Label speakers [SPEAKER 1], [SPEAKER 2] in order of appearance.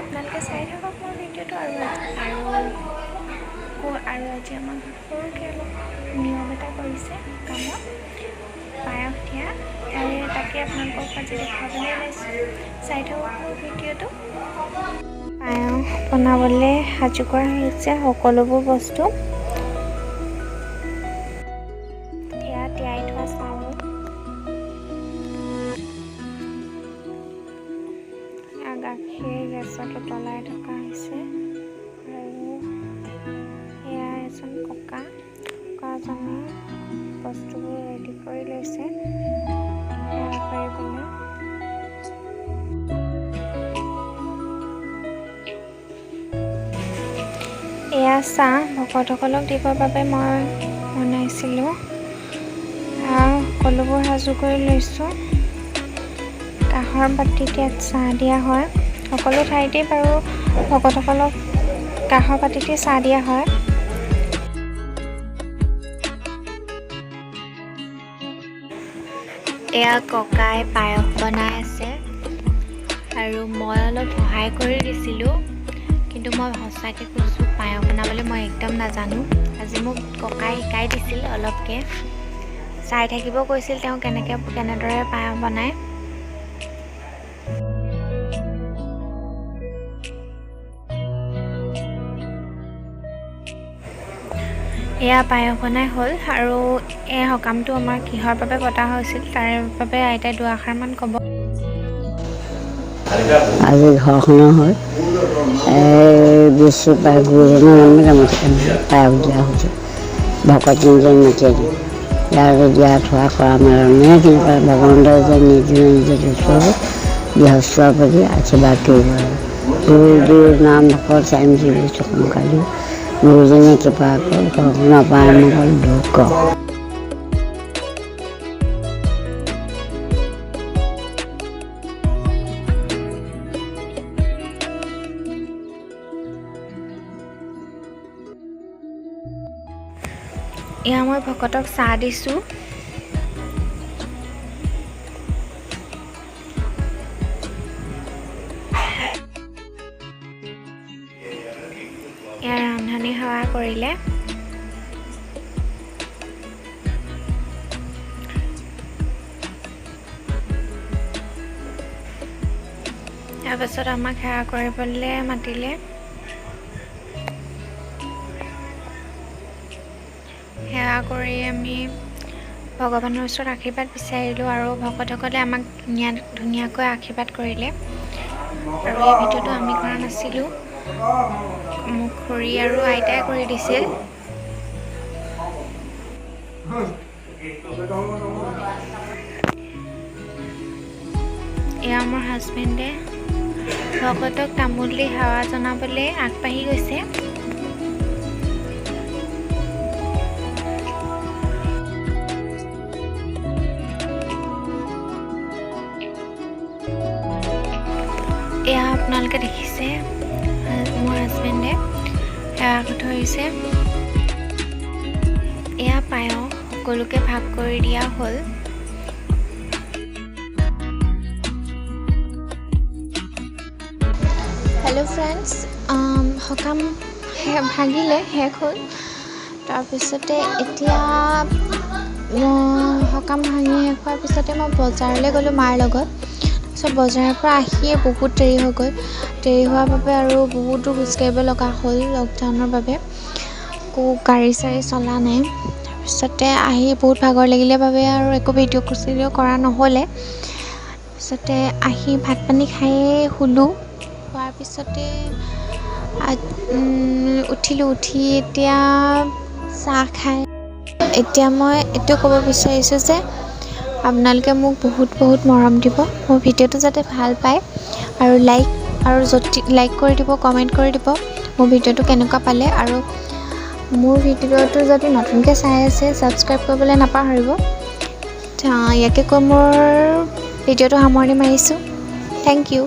[SPEAKER 1] আপোনালোকে চাই থাকক মোৰ ভিডিঅ'টো আৰু আজি আমাক সৰুকৈ অলপ নিয়ম এটা কৰিছে কামত পায়স দিয়া তাকে আপোনালোকক আজি দেখাবলৈ ওলাইছোঁ চাই থাকক মোৰ ভিডিঅ'টো পায়স বনাবলৈ সাজু কৰা হৈছে সকলোবোৰ বস্তু তিয়াই থোৱা চাউল গাখীৰ গেছত উতলাই থকা হৈছে আৰু এয়া এজন ককাজনে বস্তুবোৰ ৰেডি কৰি লৈছে কৰিবলৈ এয়া চাহ ভকতসকলক দিবৰ বাবে মই বনাইছিলোঁ সকলোবোৰ সাজু কৰি লৈছোঁ কাঁহৰ বাতিত ইয়াত চাহ দিয়া হয় সকলো ঠাইতেই বাৰু ভকতসকলক কাঁহৰ বাতিতে চাহ দিয়া হয় এয়া ককাই পায়স বনাই আছে আৰু মই অলপ সহায় কৰি দিছিলোঁ কিন্তু মই সঁচাকৈ কৈছোঁ পায়স বনাবলৈ মই একদম নাজানো আজি মোক ককাই শিকাই দিছিল অলপকৈ চাই থাকিব কৈছিল তেওঁ কেনেদৰে পায়স বনায় এয়া পায়স বনাই হ'ল আৰু এই সকামটো আমাৰ কিহৰ বাবে পতা হৈছিল তাৰ বাবে আইতাই দুআষাৰমান ক'ব
[SPEAKER 2] আজি ঘৰখনৰ হ'ল বেছি গুৰুজনৰ পায়স দিয়া হৈছে ভকত নিজে মাতি আনি ইয়াৰ দিয়া থোৱা কৰা মেৰণে কিন্তু ভগৱন্তই যে নিজে দিছোঁ গৃহস্থৰ প্ৰতি আশীৰ্বাদ কৰিব লাগে দূৰ নাম ভকত চাই মিলি চকু কালি গুৰুজনে কৃপা ঘৰখনৰ পায় মংগল দুখ
[SPEAKER 1] এয়া মই ভকতক চাহ দিছোঁ এয়া ৰান্ধনি সেৱা কৰিলে তাৰপাছত আমাক সেৱা কৰিবলৈ মাতিলে সেৱা কৰি আমি ভগৱানৰ ওচৰত আশীৰ্বাদ বিচাৰিলোঁ আৰু ভকতসকলে আমাক ধুনীয়াকৈ আশীৰ্বাদ কৰিলে আৰু এই ভিডিঅ'টো আমি কৰা নাছিলোঁ মোক খুৰী আৰু আইতাই কৰি দিছিল এয়া মোৰ হাজবেণ্ডে ভকতক তামোল দি সেৱা জনাবলৈ আগবাঢ়ি গৈছে এয়া আপোনালোকে দেখিছে মোৰ হাজবেণ্ডে সেৱা ধৰিছে এয়া পায়স সকলোকে ভাগ কৰি দিয়া হ'ল হেল্ল' ফ্ৰেণ্ডছ সকাম ভাগিলে শেষ হ'ল তাৰপিছতে এতিয়া সকাম ভাঙি শেষ হোৱাৰ পিছতে মই বজাৰলৈ গ'লোঁ মাৰ লগত তাৰপিছত বজাৰৰ পৰা আহিয়ে বহুত দেৰি হৈ গ'ল দেৰি হোৱাৰ বাবে আৰু বহুত দূৰ খোজকাঢ়িব লগা হ'ল লকডাউনৰ বাবে একো গাড়ী চাড়ী চলা নাই তাৰপিছতে আহি বহুত ভাগৰ লাগিলে বাবে আৰু একো ভিডিঅ' কৰা নহ'লে তাৰপিছতে আহি ভাত পানী খায়ে শুলোঁ খোৱাৰ পিছতে উঠি এতিয়া চাহ খাই এতিয়া মই এইটো ক'ব বিচাৰিছোঁ যে আপোনালোকে মোক বহুত মৰম দিব মোৰ ভিডিঅ'টো যাতে ভাল পায় আৰু লাইক কৰি দিব কমেণ্ট কৰি দিব মোৰ ভিডিঅ'টো কেনেকুৱা পালে আৰু মোৰ ভিডিঅ'টো যদি নতুনকৈ চাই আছে ছাবস্ক্ৰাইব কৰিবলৈ নাপাহৰিব ইয়াকে কৈ মোৰ ভিডিঅ'টো সামৰণি মাৰিছোঁ থেংক ইউ